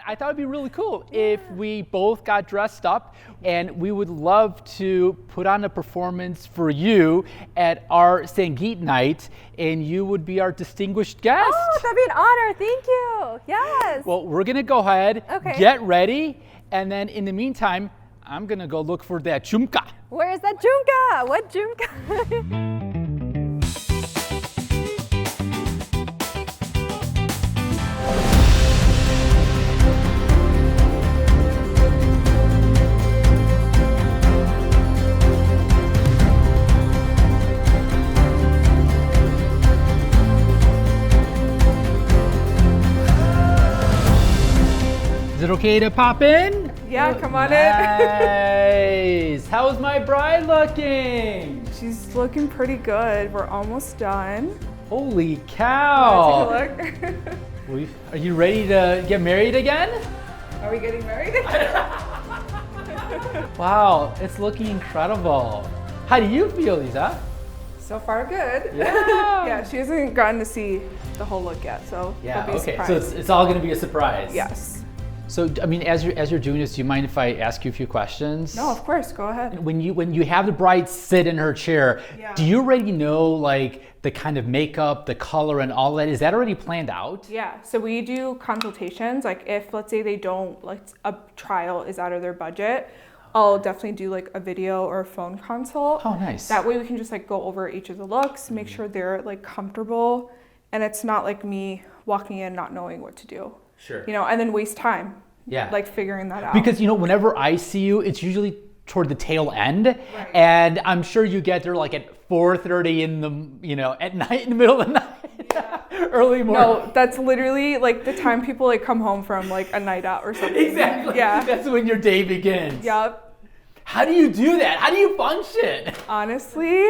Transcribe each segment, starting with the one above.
I thought it'd be really cool if we both got dressed up, and we would love to put on a performance for you at our Sangeet night, and you would be our distinguished guest. Oh, that'd be an honor. Thank you. Yes. Well, we're gonna go ahead, get ready, and then in the meantime, I'm gonna go look for that jhumka. Where is that jhumka? What jhumka? Is it okay to pop in? Yeah, come on Nice. How's my bride looking? She's looking pretty good. We're almost done. Holy cow. Wanna take a look? Are you ready to get married again? Are we getting married? Wow, it's looking incredible. How do you feel, Lisa? So far, good. Yeah. Yeah, she hasn't gotten to see the whole look yet, so Yeah, it'll be a okay, surprise. so it's all gonna be a surprise. Yes. So, I mean, as you're doing this, do you mind if I ask you a few questions? No, of course, go ahead. When you have the bride sit in her chair, do you already know like the kind of makeup, the color, and all that? Is that already planned out? Yeah, so we do consultations. Like if, let's say they don't, like a trial is out of their budget, I'll definitely do like a video or a phone consult. Oh, nice. That way we can just like go over each of the looks, make sure they're like comfortable, and it's not like me walking in not knowing what to do. Sure. You know, and then waste time. Yeah. Like figuring that out. Because, you know, whenever I see you, it's usually toward the tail end. And I'm sure you get there like at 4:30 in the, you know, at night, in the middle of the night, early morning. No, that's literally like the time people like come home from like a night out or something. Exactly. Yeah. That's when your day begins. Yep. How do you do that? How do you function? Honestly,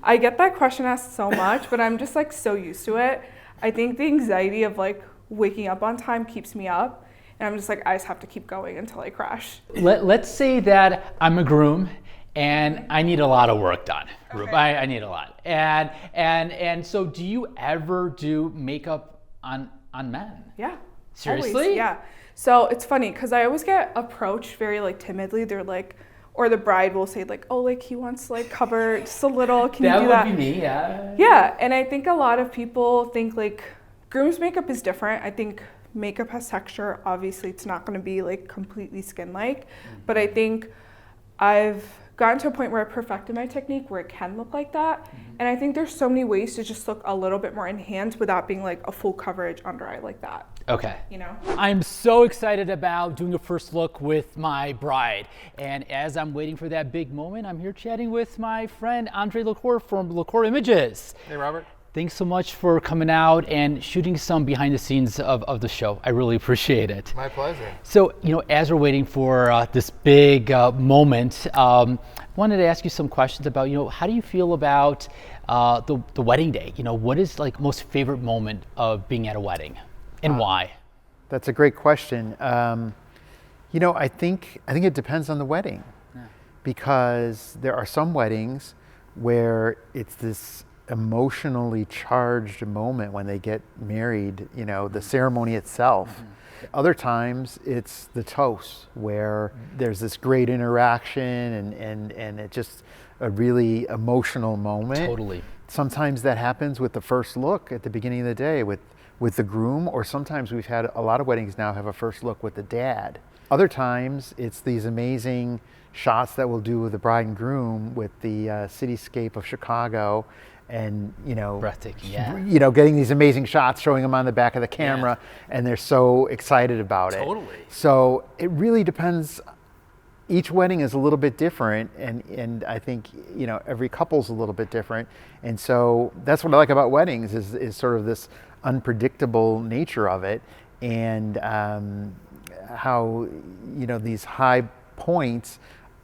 I get that question asked so much, but I'm just like so used to it. I think the anxiety of like waking up on time keeps me up. And I'm just like, I just have to keep going until I crash. Let's say that I'm a groom and I need a lot of work done. Okay. I need a lot. And so do you ever do makeup on men? Yeah. Seriously? Always, yeah. So it's funny because I always get approached very like timidly. They're like, or the bride will say like, oh, like he wants to like cover just a little. Can you do that? That would be me, yeah. Yeah. And I think a lot of people think like groom's makeup is different. I think makeup has texture. Obviously, it's not going to be like completely skin-like, but I think I've gotten to a point where I perfected my technique where it can look like that. And I think there's so many ways to just look a little bit more enhanced without being like a full coverage under eye like that. Okay. You know? I'm so excited about doing a first look with my bride. And as I'm waiting for that big moment, I'm here chatting with my friend Andre Lacour from Lacour Images. Hey, Robert. Thanks so much for coming out and shooting some behind the scenes of the show. I really appreciate it. My pleasure. So, you know, as we're waiting for this big moment, wanted to ask you some questions about, you know, how do you feel about the wedding day? You know, what is like most favorite moment of being at a wedding and why? That's a great question. You know, I think it depends on the wedding, because there are some weddings where it's this emotionally charged moment when they get married, you know, the ceremony itself. Other times it's the toast where there's this great interaction and it's just a really emotional moment. Totally. Sometimes that happens with the first look at the beginning of the day with the groom, or sometimes we've had a lot of weddings now have a first look with the dad. Other times it's these amazing shots that we'll do with the bride and groom with the cityscape of Chicago, and you know, breathtaking, yeah. You know, getting these amazing shots, showing them on the back of the camera, and they're so excited about it. Totally. So it really depends. Each wedding is a little bit different, and I think, you know, every couple's a little bit different, and so that's what I like about weddings is sort of this unpredictable nature of it, and how, you know, these high points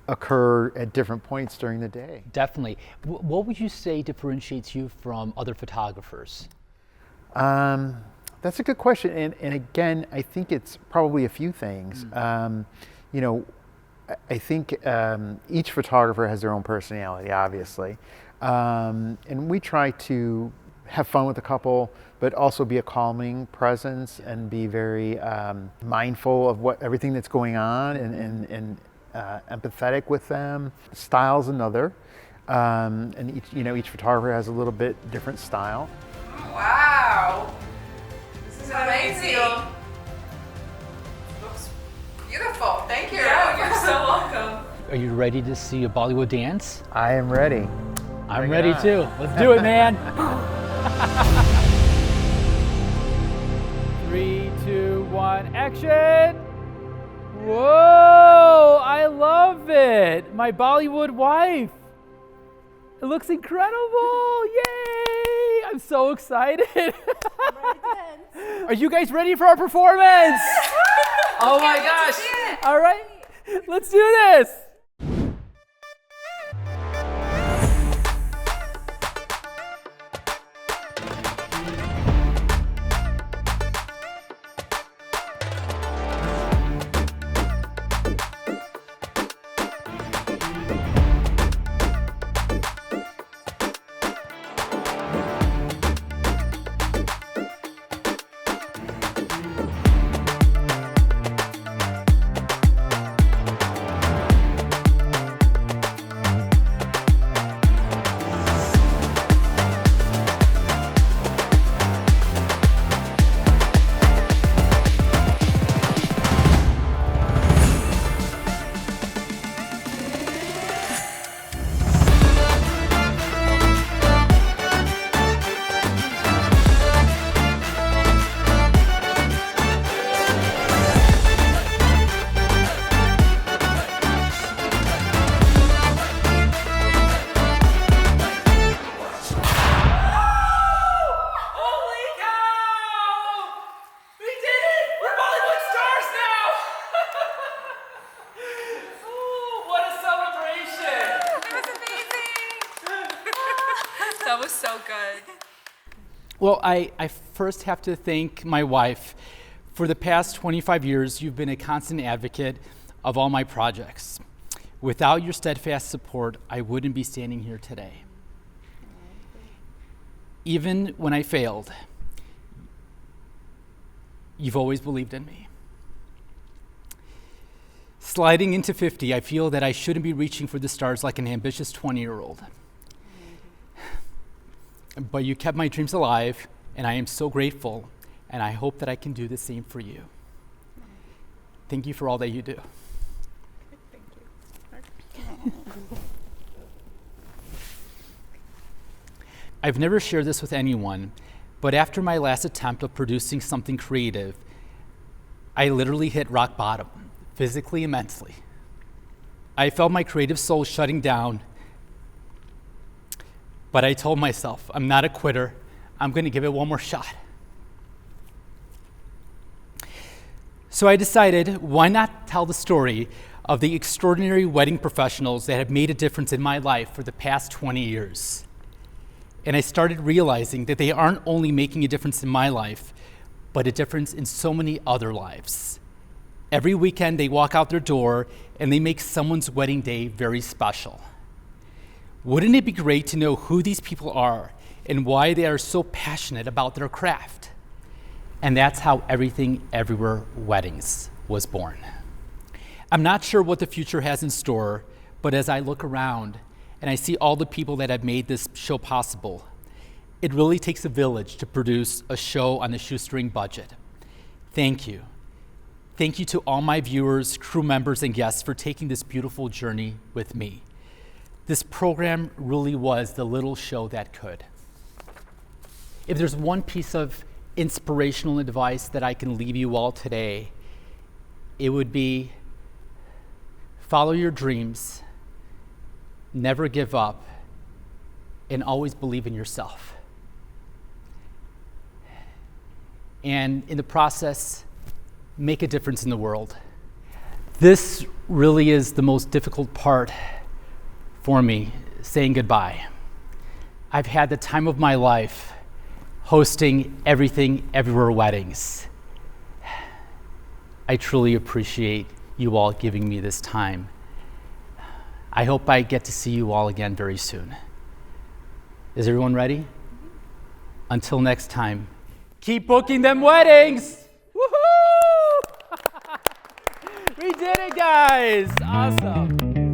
occur at different points during the day. Definitely. What would you say differentiates you from other photographers? That's a good question. And again, I think it's probably a few things. You know, I think each photographer has their own personality, obviously. And we try to have fun with the couple, but also be a calming presence and be very mindful of everything that's going on and empathetic with them. Style's another, and each photographer has a little bit different style. Wow, this is amazing. Looks beautiful. Thank you. Yeah, you're so welcome. Are you ready to see a Bollywood dance? I am ready. I'm ready too. Let's do it, man. 3, 2, 1, action! Whoa, I love it. My Bollywood wife. It looks incredible. Yay! I'm so excited. I'm ready to dance. Are you guys ready for our performance? Oh my gosh. All right, let's do this. That was so good. Well, I first have to thank my wife. For the past 25 years, you've been a constant advocate of all my projects. Without your steadfast support, I wouldn't be standing here today. Even when I failed, you've always believed in me. Sliding into 50, I feel that I shouldn't be reaching for the stars like an ambitious 20-year-old. But you kept my dreams alive, and I am so grateful, and I hope that I can do the same for you. Thank you for all that you do. Thank you. I've never shared this with anyone, but after my last attempt of producing something creative, I literally hit rock bottom, physically and mentally. I felt my creative soul shutting down, but I told myself, I'm not a quitter. I'm going to give it one more shot. So I decided, why not tell the story of the extraordinary wedding professionals that have made a difference in my life for the past 20 years. And I started realizing that they aren't only making a difference in my life, but a difference in so many other lives. Every weekend they walk out their door and they make someone's wedding day very special. Wouldn't it be great to know who these people are and why they are so passionate about their craft? And that's how Everything Everywhere Weddings was born. I'm not sure what the future has in store, but as I look around and I see all the people that have made this show possible, it really takes a village to produce a show on a shoestring budget. Thank you. Thank you to all my viewers, crew members, and guests for taking this beautiful journey with me. This program really was the little show that could. If there's one piece of inspirational advice that I can leave you all today, it would be follow your dreams, never give up, and always believe in yourself. And in the process, make a difference in the world. This really is the most difficult part for me, saying goodbye. I've had the time of my life hosting Everything Everywhere Weddings. I truly appreciate you all giving me this time. I hope I get to see you all again very soon. Is everyone ready? Until next time, keep booking them weddings. Woohoo! We did it, guys. Awesome.